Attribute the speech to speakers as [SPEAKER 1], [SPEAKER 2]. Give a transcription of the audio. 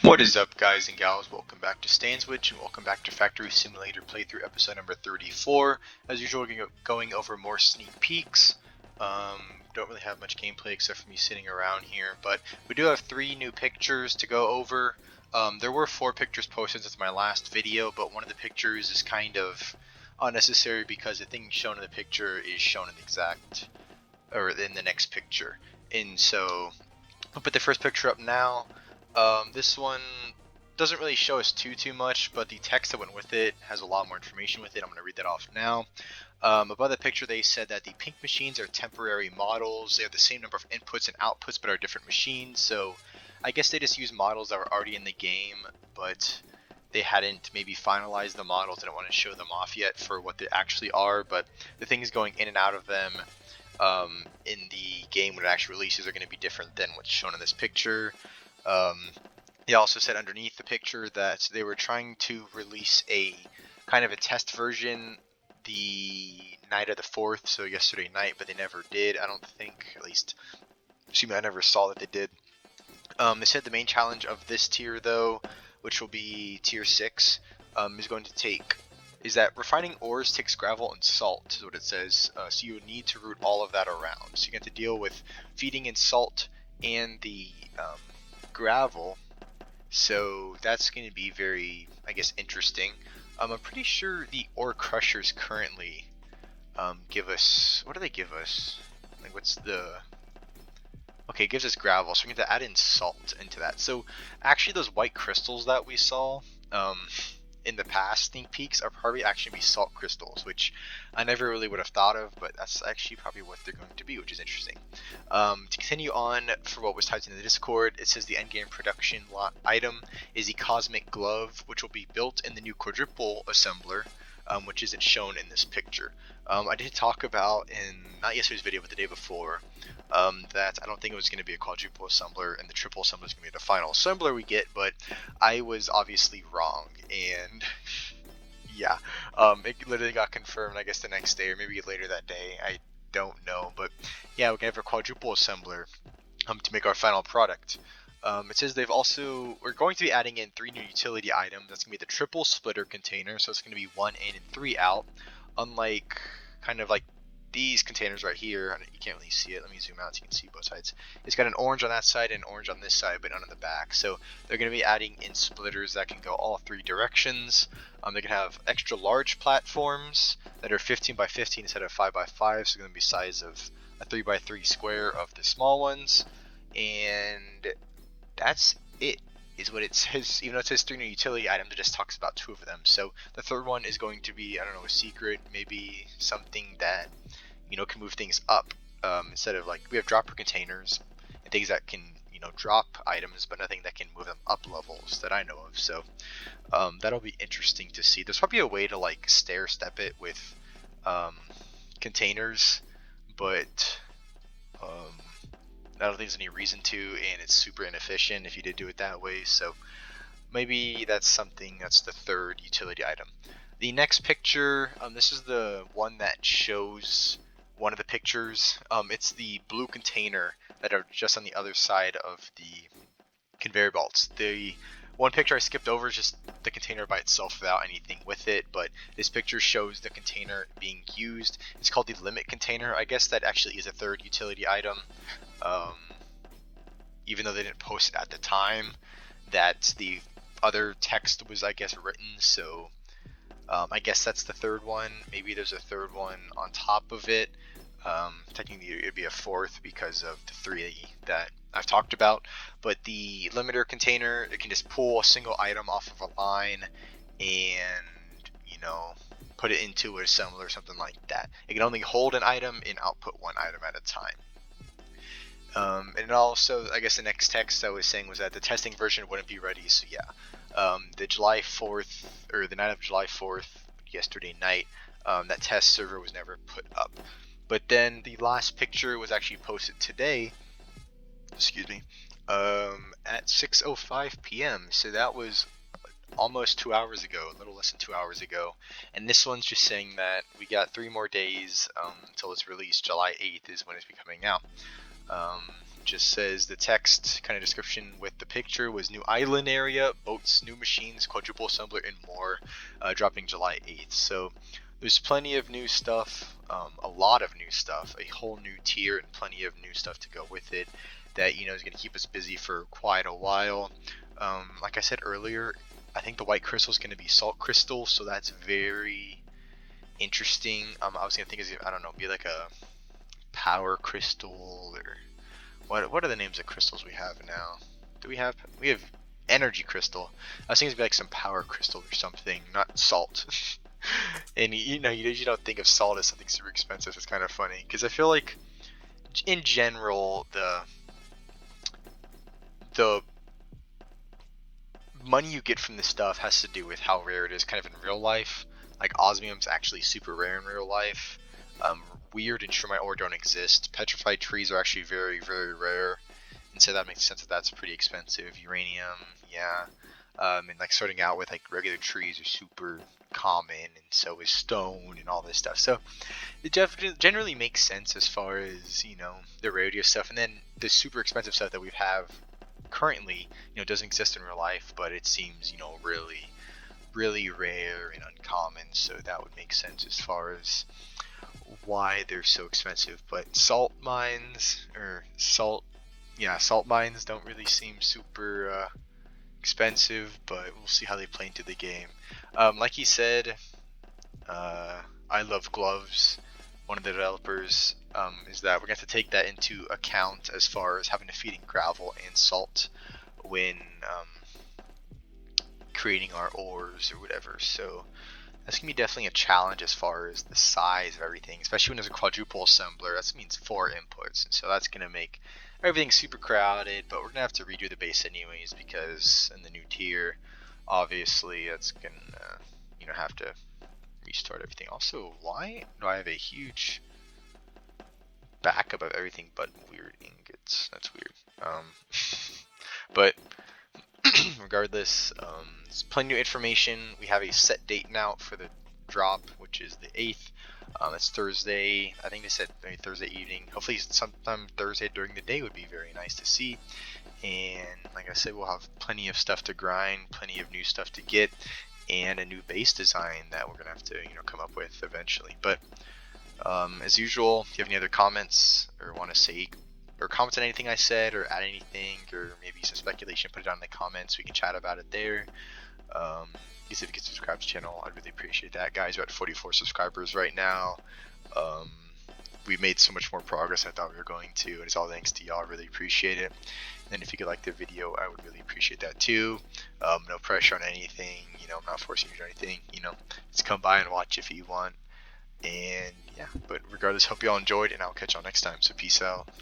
[SPEAKER 1] What is up, guys and gals? Welcome back to Stanswitch and welcome back to Factory Simulator playthrough episode number 34. As usual, we're going over more sneak peeks. Don't really have much gameplay except for me sitting around here, but we do have 3 new pictures to go over. There were 4 pictures posted since my last video, but one of the pictures is kind of unnecessary because the thing shown in the picture is shown in the exact, or in the next picture. And so, I'll put the first picture up now. This one doesn't really show us too much, but the text that went with it has a lot more information with it. I'm going to read that off now. Above the picture, they said that the pink machines are temporary models. They have the same number of inputs and outputs, but are different machines. So I guess they just use models that were already in the game, but they hadn't maybe finalized the models. They don't want to show them off yet for what they actually are, but the things going in and out of them in the game when it actually releases are going to be different than what's shown in this picture. They also said underneath the picture that they were trying to release a kind of a test version the night of the 4th, so yesterday night, but they never did. I don't think, at least, I never saw that they did. They said the main challenge of this tier, though, which will be tier 6, is that refining ores takes gravel and salt, is what it says. So you would need to route all of that around. So you get to deal with feeding in salt and the gravel. So that's going to be very, I guess, interesting. I'm pretty sure the ore crushers currently give us, what do they give us? Like, what's the... Okay, it gives us gravel, so we get to add in salt into that. So actually those white crystals that we saw in the past sneak peeks are probably actually be salt crystals, which I never really would have thought of, but that's actually probably what they're going to be, which is interesting. To continue on for what was typed in the Discord, it says the endgame production item is the Cosmic Glove, which will be built in the new quadruple assembler, which isn't shown in this picture. I did talk about in, not yesterday's video, but the day before, that I don't think it was going to be a quadruple assembler, and the triple assembler is going to be the final assembler we get, but I was obviously wrong, and yeah, it literally got confirmed, I guess, the next day, or maybe later that day, I don't know, but yeah, we're going to have a quadruple assembler to make our final product. It says we're going to be adding in 3 new utility items. That's going to be the triple splitter container, so it's going to be 1 in and 3 out, unlike kind of like these containers right here. You can't really see it. Let me zoom out so you can see both sides. It's got an orange on that side and orange on this side, but none on the back. So they're going to be adding in splitters that can go all 3 directions. They're going to have extra large platforms that are 15 by 15 instead of 5 by 5, so they're going to be size of a 3 by 3 square of the small ones. And that's it, is what it says. Even though it says 3 new utility items, it just talks about 2 of them. So the third one is going to be, I don't know, a secret, maybe something that, you know, can move things up. Instead of, like, we have dropper containers and things that can, you know, drop items, but nothing that can move them up levels that I know of. So that'll be interesting to see. There's probably a way to, like, stair step it with containers, but I don't think there's any reason to, and it's super inefficient if you did do it that way. So maybe that's something. That's the third utility item. The next picture, this is the one that shows one of the pictures. It's the blue container that are just on the other side of the conveyor belts. The one picture I skipped over is just the container by itself without anything with it, but this picture shows the container being used. It's called the limit container. I guess that actually is a third utility item, even though they didn't post it at the time that the other text was, I guess, written. So I guess that's the third one. Maybe there's a third one on top of it. Technically it would be a fourth because of the 3 that I've talked about, but the limiter container, it can just pull a single item off of a line and, you know, put it into an assembler or something like that. It can only hold an item and output 1 item at a time. And also, I guess the next text I was saying was that the testing version wouldn't be ready. So yeah, the July 4th, or the night of July 4th, yesterday night, that test server was never put up. But then the last picture was actually posted today, excuse me, at 6:05 p.m. So that was almost 2 hours ago, a little less than 2 hours ago. And this one's just saying that we got 3 more days until it's released. July 8th is when it's be coming out. just says the text kind of description with the picture was new island area, boats, new machines, quadruple assembler, and more, dropping July 8th. So there's plenty of new stuff, a lot of new stuff, a whole new tier, and plenty of new stuff to go with it that is going to keep us busy for quite a while. Like I said earlier, I think the white crystal is going to be salt crystal, so that's very interesting. I was going to think, I don't know, be like a power crystal, or what are the names of crystals we have now? We have energy crystal. I was thinking it'd be like some power crystal or something, not salt. And you usually don't think of salt as something super expensive. It's kind of funny because I feel like in general the money you get from this stuff has to do with how rare it is kind of in real life. Like osmium's actually super rare in real life. Weird and termite ore don't exist. Petrified trees are actually very, very rare, and so that makes sense that that's pretty expensive. Uranium, yeah. And like starting out with like regular trees are super common, and so is stone and all this stuff. So it generally makes sense as far as the rarity of stuff, and then the super expensive stuff that we have currently doesn't exist in real life, but it seems really, really rare and uncommon. So that would make sense as far as why they're so expensive. But salt mines don't really seem super expensive, but we'll see how they play into the game. Like he said, I Love Gloves, one of the developers, is that we're going to have to take that into account as far as having to feed in gravel and salt when creating our ores or whatever. So that's going to be definitely a challenge as far as the size of everything, especially when there's a quadruple assembler. That means 4 inputs, and so that's going to make everything super crowded, but we're going to have to redo the base anyways, because in the new tier, obviously, that's going to, have to restart everything. Also, why do I have a huge backup of everything but weird ingots? That's weird. But regardless, there's plenty of new information. We have a set date now for the drop, which is the 8th. It's Thursday. I think they said maybe Thursday evening. Hopefully sometime Thursday during the day would be very nice to see. And like I said, we'll have plenty of stuff to grind, plenty of new stuff to get, and a new base design that we're gonna have to come up with eventually. But as usual, if you have any other comments or want to say or comment on anything I said, or add anything, or maybe some speculation, put it down in the comments. We can chat about it there. If you could subscribe to the channel, I'd really appreciate that. Guys, we're at 44 subscribers right now. We've made so much more progress than I thought we were going to, and it's all thanks to y'all. I really appreciate it. And if you could like the video, I would really appreciate that too. No pressure on anything, I'm not forcing you to do anything, just come by and watch if you want. And yeah, but regardless, hope y'all enjoyed, and I'll catch y'all next time. So peace out.